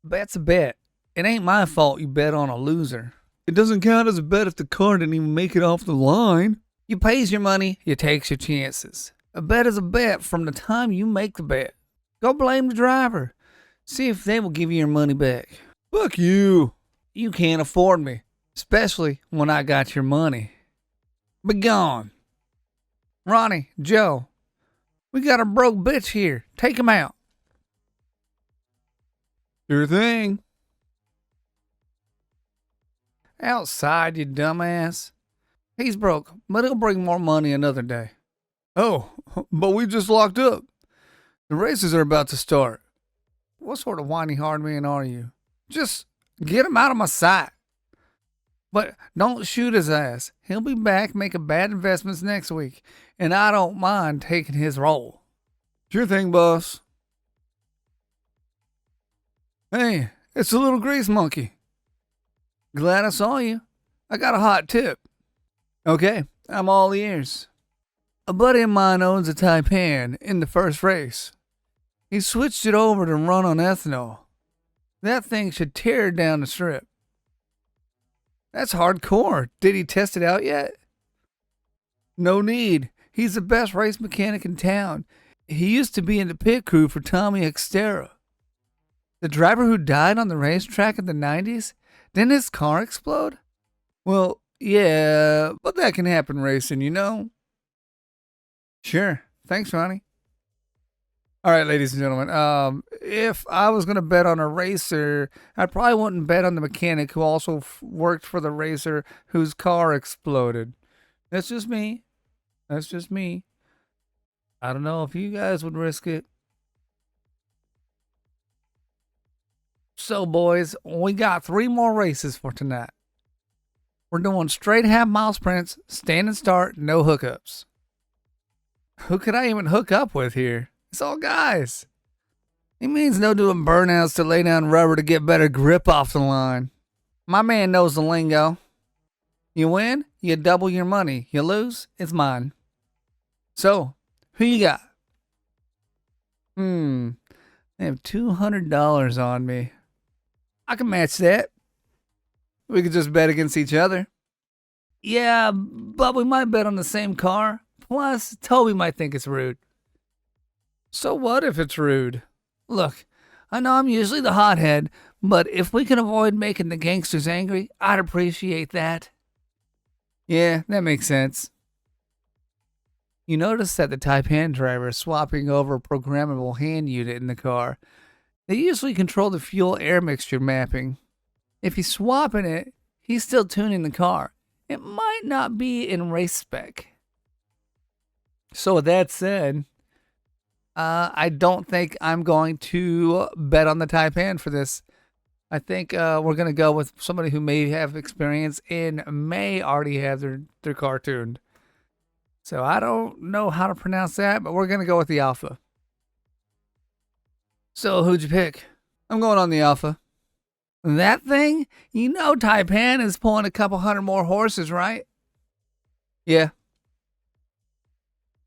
Bet's a bet. It ain't my fault you bet on a loser. It doesn't count as a bet if the car didn't even make it off the line. You pays your money, you takes your chances. A bet is a bet from the time you make the bet. Go blame the driver. See if they will give you your money back. Fuck you. You can't afford me, especially when I got your money. Be gone. Ronnie, Joe, we got a broke bitch here. Take him out. Sure thing. Outside, you dumbass. He's broke, but he'll bring more money another day. Oh, but we just locked up. The races are about to start. What sort of whiny hard man are you? Just get him out of my sight. But don't shoot his ass. He'll be back making bad investments next week, and I don't mind taking his role. Sure thing, boss. Hey, it's the little grease monkey. Glad I saw you. I got a hot tip. Okay, I'm all ears. A buddy of mine owns a Taipan in the first race. He switched it over to run on ethanol. That thing should tear down the strip. That's hardcore. Did he test it out yet? No need. He's the best race mechanic in town. He used to be in the pit crew for Tommy Xterra. The driver who died on the racetrack in the 90s? Didn't his car explode? Well, yeah, but that can happen racing, you know? Sure. Thanks, Ronnie. All right, ladies and gentlemen. If I was going to bet on a racer, I probably wouldn't bet on the mechanic who also worked for the racer whose car exploded. That's just me. That's just me. I don't know if you guys would risk it. So, boys, we got 3 more races for tonight. We're doing straight half mile sprints, stand and start, no hookups. Who could I even hook up with here? It's all guys. He means no doing burnouts to lay down rubber to get better grip off the line. My man knows the lingo. You win, you double your money. You lose, it's mine. So, who you got? I have $200 on me. I can match that. We could just bet against each other. Yeah, but we might bet on the same car. Plus, Toby might think it's rude. So what if it's rude? Look, I know I'm usually the hothead, but if we can avoid making the gangsters angry, I'd appreciate that. Yeah, that makes sense. You notice that the Taipan driver is swapping over a programmable hand unit in the car. They usually control the fuel-air mixture mapping. If he's swapping it, he's still tuning the car. It might not be in race spec. So with that said, I don't think I'm going to bet on the Taipan for this. I think we're going to go with somebody who may have experience and may already have their car tuned. So I don't know how to pronounce that, but we're going to go with the Alpha. So who'd you pick? I'm going on the Alpha. That thing? You know Taipan is pulling a couple hundred more horses, right? Yeah.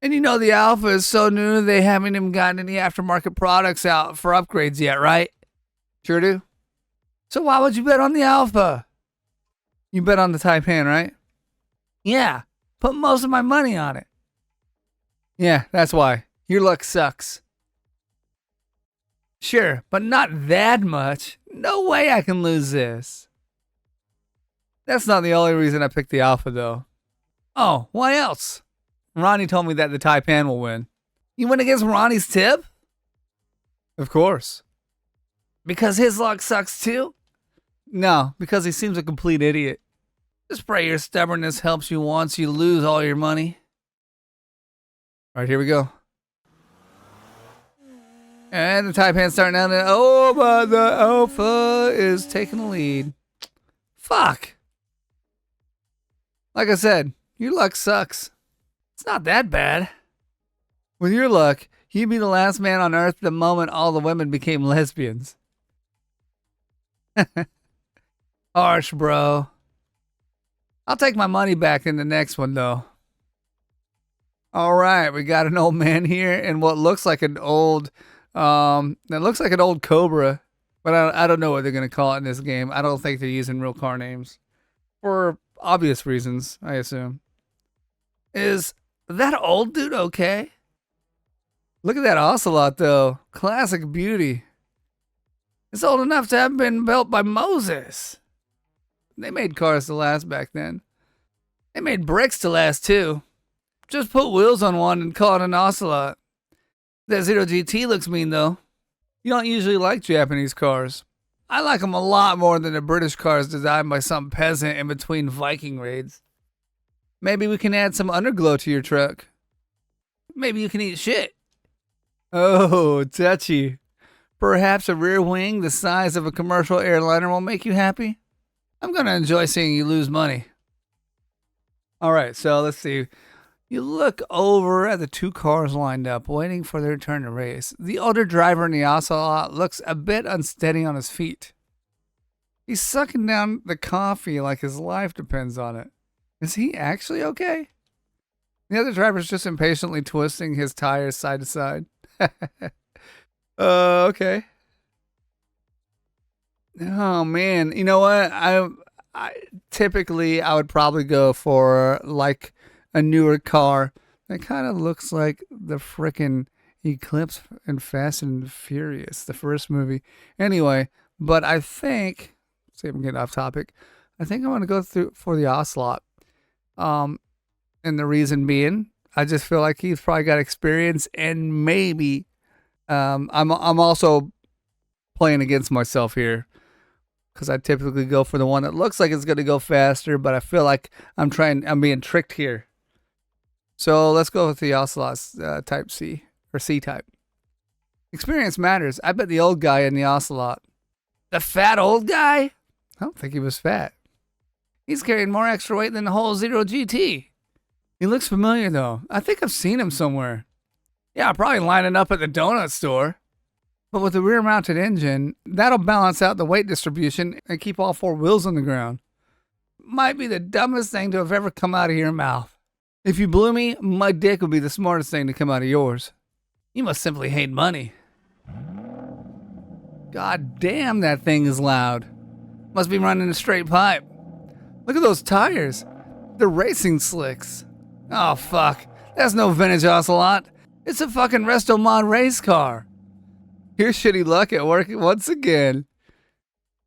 And you know the Alpha is so new they haven't even gotten any aftermarket products out for upgrades yet, right? Sure do. So why would you bet on the Alpha? You bet on the Taipan, right? Yeah. Put most of my money on it. Yeah, that's why. Your luck sucks. Sure, but not that much. No way I can lose this. That's not the only reason I picked the Alpha, though. Oh, why else? Ronnie told me that the Taipan will win. You went against Ronnie's tip? Of course. Because his luck sucks too? No, because he seems a complete idiot. Just pray your stubbornness helps you once you lose all your money. All right, here we go. And the Taipan's starting out, and but the Alpha is taking the lead. Fuck. Like I said, your luck sucks. It's not that bad. With your luck, you'd be the last man on Earth the moment all the women became lesbians. Harsh, bro. I'll take my money back in the next one, though. All right, we got an old man here in what looks like an old, that looks like an old Cobra. But I don't know what they're going to call it in this game. I don't think they're using real car names. For obvious reasons, I assume. Is that old dude okay? Look at that Ocelot, though. Classic beauty. It's old enough to have been built by Moses. They made cars to last back then. They made bricks to last, too. Just put wheels on one and call it an Ocelot. That Zero GT looks mean, though. You don't usually like Japanese cars. I like them a lot more than the British cars designed by some peasant in between Viking raids. Maybe we can add some underglow to your truck. Maybe you can eat shit. Oh, touchy. Perhaps a rear wing the size of a commercial airliner will make you happy? I'm going to enjoy seeing you lose money. All right, so let's see. You look over at the two cars lined up, waiting for their turn to race. The older driver in the Ocelot looks a bit unsteady on his feet. He's sucking down the coffee like his life depends on it. Is he actually okay? The other driver's just impatiently twisting his tires side to side. Okay. Oh man, you know what? I typically I would probably go for like a newer car that kind of looks like the frickin' Eclipse in Fast and Furious, the first movie. Anyway, but I think, see if I'm getting off topic. I think I'm gonna go for the Ocelot. And the reason being, I just feel like he's probably got experience, and maybe I'm also playing against myself here because I typically go for the one that looks like it's going to go faster, but I feel like I'm being tricked here. So let's go with the Ocelot type C or C type. Experience matters. I bet the old guy in the Ocelot, the fat old guy. I don't think he was fat. He's carrying more extra weight than the whole Zero GT. He looks familiar, though. I think I've seen him somewhere. Yeah, probably lining up at the donut store. But with the rear-mounted engine, that'll balance out the weight distribution and keep all four wheels on the ground. Might be the dumbest thing to have ever come out of your mouth. If you blew me, my dick would be the smartest thing to come out of yours. You must simply hate money. God damn, that thing is loud. Must be running a straight pipe. Look at those tires. They're racing slicks. Oh, fuck. That's no vintage Ocelot. It's a fucking Resto Mod race car. Here's shitty luck at work once again.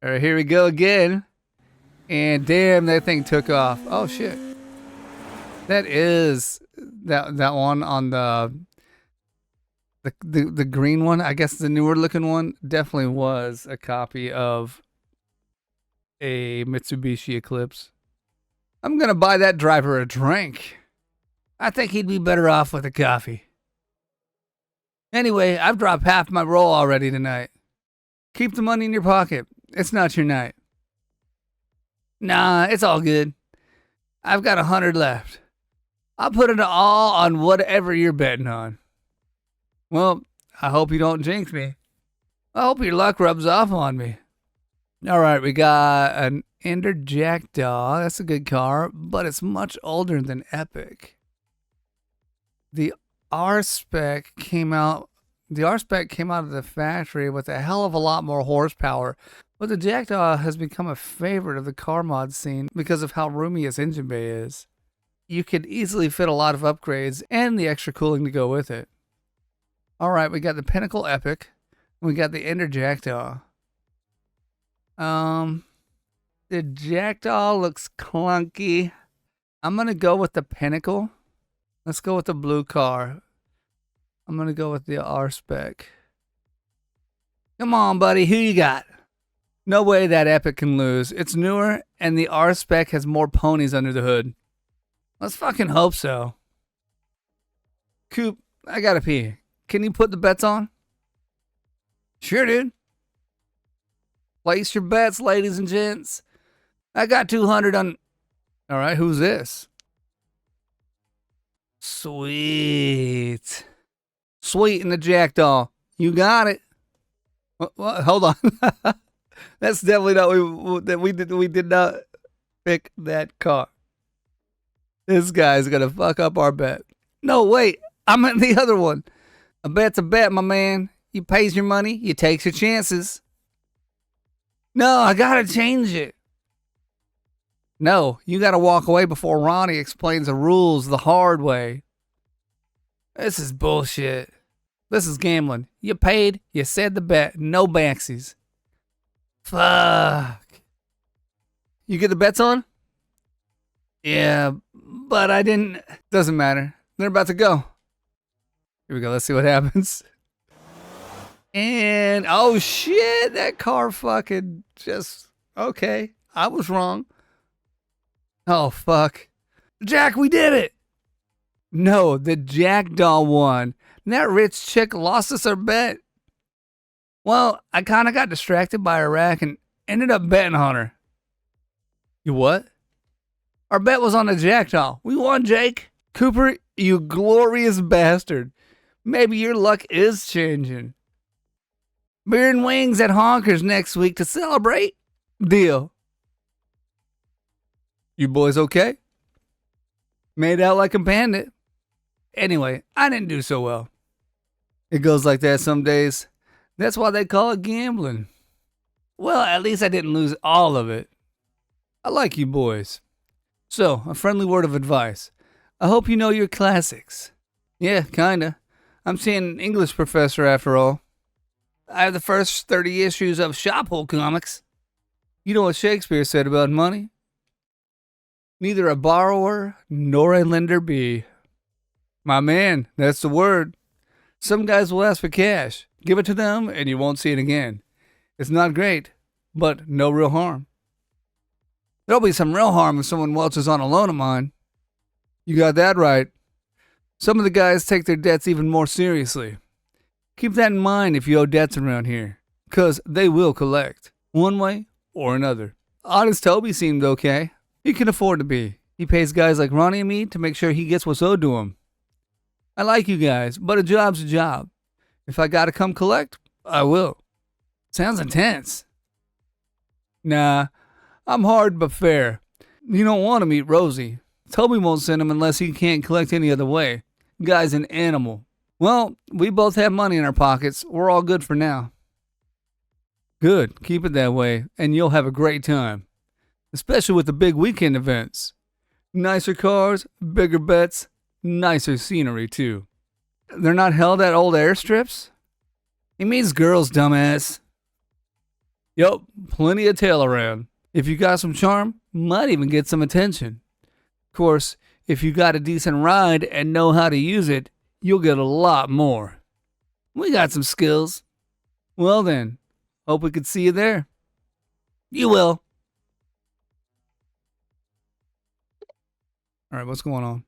All right, here we go again. And damn, that thing took off. Oh, shit. That is that one on the green one. I guess the newer looking one definitely was a copy of a Mitsubishi Eclipse. I'm going to buy that driver a drink. I think he'd be better off with a coffee. Anyway, I've dropped half my roll already tonight. Keep the money in your pocket. It's not your night. Nah, it's all good. I've got 100 left. I'll put it all on whatever you're betting on. Well, I hope you don't jinx me. I hope your luck rubs off on me. All right, we got an Ender Jackdaw. That's a good car, but it's much older than Epic. The R-Spec came out of the factory with a hell of a lot more horsepower, but the Jackdaw has become a favorite of the car mod scene because of how roomy its engine bay is. You could easily fit a lot of upgrades and the extra cooling to go with it. All right, we got the Pinnacle Epic. We got the Ender Jackdaw. The Jackdaw looks clunky. I'm going to go with the Pinnacle. Let's go with the blue car. I'm going to go with the R-Spec. Come on, buddy. Who you got? No way that Epic can lose. It's newer, and the R-Spec has more ponies under the hood. Let's fucking hope so. Coop, I gotta pee. Can you put the bets on? Sure, dude. Place your bets, ladies and gents. I got 200 on... All right, who's this? Sweet. Sweet in the Jackdaw. You got it. What? Hold on. That's definitely not we did not pick that car. This guy's gonna fuck up our bet. No, wait. I'm in the other one. A bet's a bet, my man. You pays your money, you takes your chances. No, I gotta change it. No, you gotta walk away before Ronnie explains the rules the hard way. This is bullshit. This is gambling. You paid, you said the bet, no backsies. Fuck. You get the bets on? Yeah, but I didn't. Doesn't matter. They're about to go. Here we go. Let's see what happens. And oh shit, that car fucking just okay. I was wrong. Oh fuck. Jack, we did it. No, the jackdaw won. And that rich chick lost us our bet. Well, I kind of got distracted by Iraq and ended up betting on her. You what? Our bet was on the jackdaw. We won, Jake. Cooper, you glorious bastard. Maybe your luck is changing. Beer and wings at Honkers next week to celebrate. Deal. You boys okay? Made out like a bandit. Anyway, I didn't do so well. It goes like that some days. That's why they call it gambling. Well, at least I didn't lose all of it. I like you boys. So, a friendly word of advice. I hope you know your classics. Yeah, kinda. I'm seeing an English professor after all. I have the first 30 issues of Shophole Comics. You know what Shakespeare said about money? Neither a borrower nor a lender be. My man, that's the word. Some guys will ask for cash. Give it to them and you won't see it again. It's not great, but no real harm. There'll be some real harm if someone welches on a loan of mine. You got that right. Some of the guys take their debts even more seriously. Keep that in mind if you owe debts around here, 'cause they will collect, one way or another. Honest Toby seemed okay. He can afford to be. He pays guys like Ronnie and me to make sure he gets what's owed to him. I like you guys, but a job's a job. If I gotta come collect, I will. Sounds intense. Nah, I'm hard but fair. You don't want to meet Rosie. Toby won't send him unless he can't collect any other way. Guy's an animal. Well, we both have money in our pockets. We're all good for now. Good. Keep it that way, and you'll have a great time. Especially with the big weekend events. Nicer cars, bigger bets, nicer scenery, too. They're not held at old airstrips? He means girls, dumbass. Yup, plenty of tail around. If you got some charm, might even get some attention. Of course, if you got a decent ride and know how to use it, you'll get a lot more. We got some skills. Well then, hope we could see you there. You will. All right, what's going on?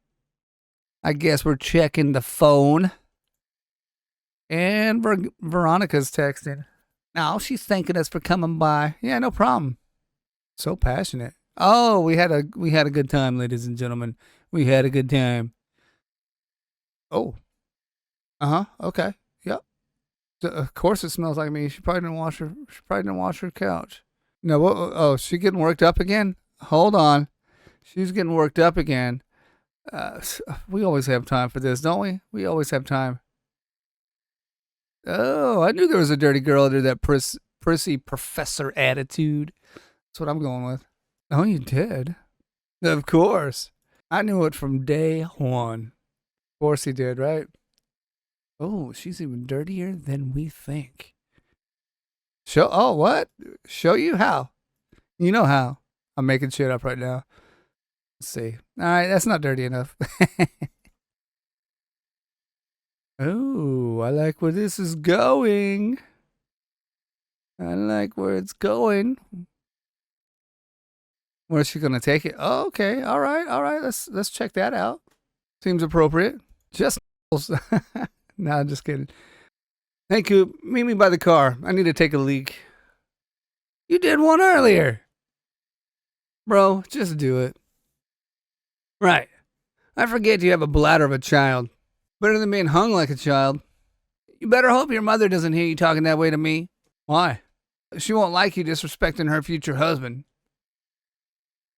I guess we're checking the phone. And Veronica's texting. No, she's thanking us for coming by. Yeah, no problem. So passionate. Oh, we had a good time, ladies and gentlemen. We had a good time. Oh. Okay. Yep. Of course it smells like me. She probably didn't wash her couch. No, oh, she getting worked up again? Hold on. She's getting worked up again. We always have time for this, don't we? We always have time. Oh, I knew there was a dirty girl under that prissy professor attitude. That's what I'm going with. Oh, you did? Of course. I knew it from day one. Of course he did, right? Oh, she's even dirtier than we think. Oh, what? Show you how. You know how. I'm making shit up right now. Let's see. All right, that's not dirty enough. Oh, I like where this is going. I like where it's going. Where's she gonna take it? Oh, okay. All right. Let's check that out. Seems appropriate. Just no, I'm just kidding. Hey, Coop, meet me by the car. I need to take a leak. You did one earlier. Bro, just do it. Right. I forget you have a bladder of a child. Better than being hung like a child. You better hope your mother doesn't hear you talking that way to me. Why? She won't like you disrespecting her future husband.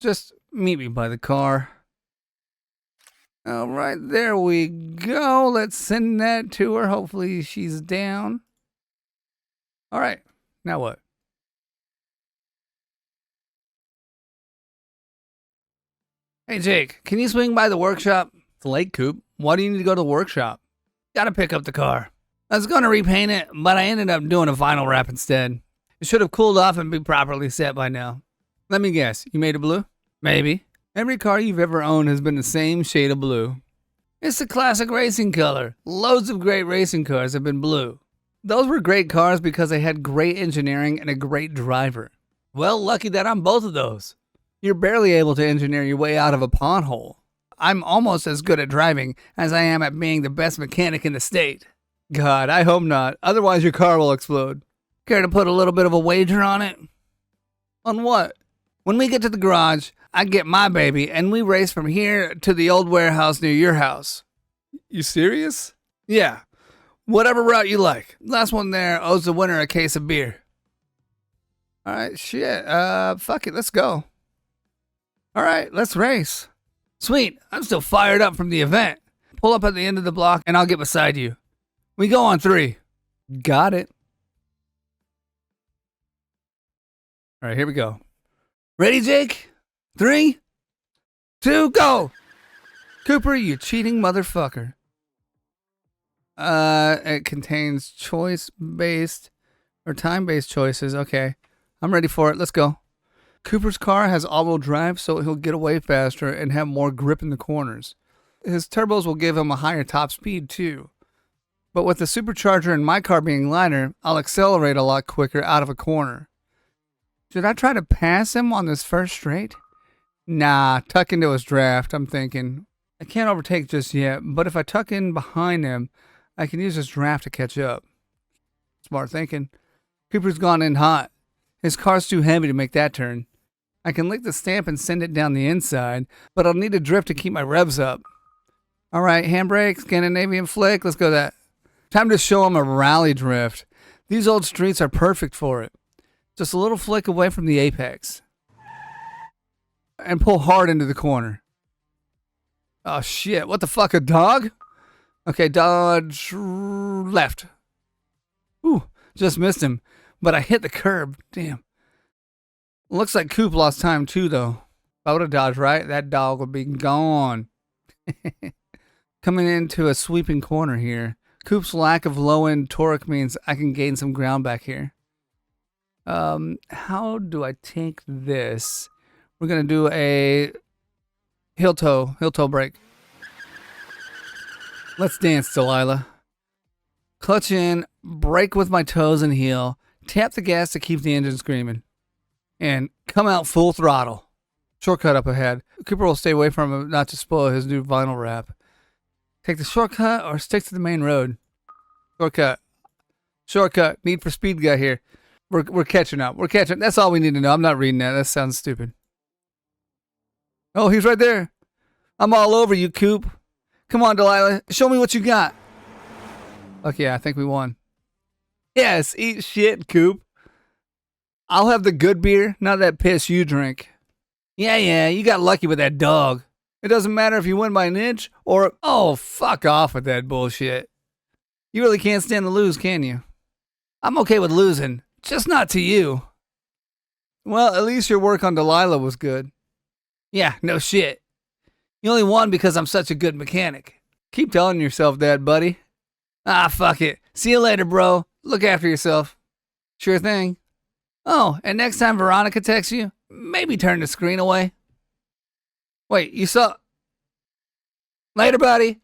Just meet me by the car. All right, there we go. Let's send that to her. Hopefully she's down. All right, now what? Hey, Jake, can you swing by the workshop? It's late, Coop. Why do you need to go to the workshop? Gotta pick up the car. I was gonna repaint it, but I ended up doing a vinyl wrap instead. It should have cooled off and be properly set by now. Let me guess, you made it blue? Maybe. Every car you've ever owned has been the same shade of blue. It's the classic racing color. Loads of great racing cars have been blue. Those were great cars because they had great engineering and a great driver. Well, lucky that I'm both of those. You're barely able to engineer your way out of a pothole. I'm almost as good at driving as I am at being the best mechanic in the state. God, I hope not. Otherwise your car will explode. Care to put a little bit of a wager on it? On what? When we get to the garage, I get my baby and we race from here to the old warehouse near your house. You serious? Yeah. Whatever route you like. Last one there owes the winner a case of beer. Alright, shit. Fuck it, let's go. Alright, let's race. Sweet, I'm still fired up from the event. Pull up at the end of the block and I'll get beside you. We go on 3. Got it. Alright, here we go. Ready, Jake? 3, 2, go! Cooper, you cheating motherfucker. It contains choice-based or time-based choices. Okay, I'm ready for it. Let's go. Cooper's car has all-wheel drive, so he'll get away faster and have more grip in the corners. His turbos will give him a higher top speed, too. But with the supercharger in my car being lighter, I'll accelerate a lot quicker out of a corner. Should I try to pass him on this first straight? Nah, tuck into his draft, I'm thinking. I can't overtake just yet, but if I tuck in behind him, I can use his draft to catch up. Smart thinking. Cooper's gone in hot. His car's too heavy to make that turn. I can lick the stamp and send it down the inside, but I'll need a drift to keep my revs up. Alright, handbrake, Scandinavian flick, let's go that. Time to show him a rally drift. These old streets are perfect for it. Just a little flick away from the apex. And pull hard into the corner. Oh shit, what the fuck, a dog? Okay, dodge left. Ooh, just missed him, but I hit the curb, damn. Looks like Coop lost time too, though. If I would have dodged right, that dog would be gone. Coming into a sweeping corner here. Coop's lack of low-end torque means I can gain some ground back here. How do I take this? We're going to do a heel toe break. Let's dance, Delilah. Clutch in, brake with my toes and heel, tap the gas to keep the engine screaming. And come out full throttle. Shortcut up ahead. Cooper will stay away from him not to spoil his new vinyl wrap. Take the shortcut or stick to the main road. Shortcut. Shortcut. Need for Speed guy here. We're catching up. We're catching. That's all we need to know. I'm not reading that. That sounds stupid. Oh, he's right there. I'm all over you, Coop. Come on, Delilah. Show me what you got. Okay, I think we won. Yes, eat shit, Coop. I'll have the good beer, not that piss you drink. Yeah, you got lucky with that dog. It doesn't matter if you win by an inch or... Oh, fuck off with that bullshit. You really can't stand to lose, can you? I'm okay with losing, just not to you. Well, at least your work on Delilah was good. Yeah, no shit. You only won because I'm such a good mechanic. Keep telling yourself that, buddy. Ah, fuck it. See you later, bro. Look after yourself. Sure thing. Oh, and next time Veronica texts you, maybe turn the screen away. Wait, you saw... Later, buddy.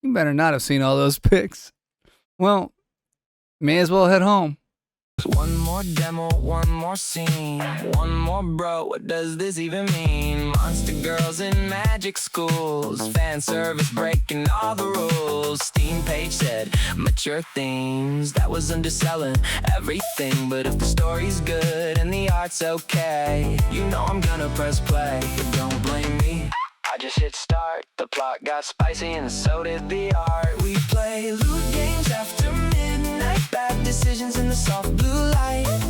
You better not have seen all those pics. Well, may as well head home. One more demo, one more scene, one more bro, what does this even mean? Monster girls in magic schools, fan service breaking all the rules. Steam page said, mature themes, that was underselling everything. But if the story's good and the art's okay, you know I'm gonna press play, but don't blame me. I just hit start, the plot got spicy and so did the art. We play loot games after midnight, bad decisions in the soft blue light.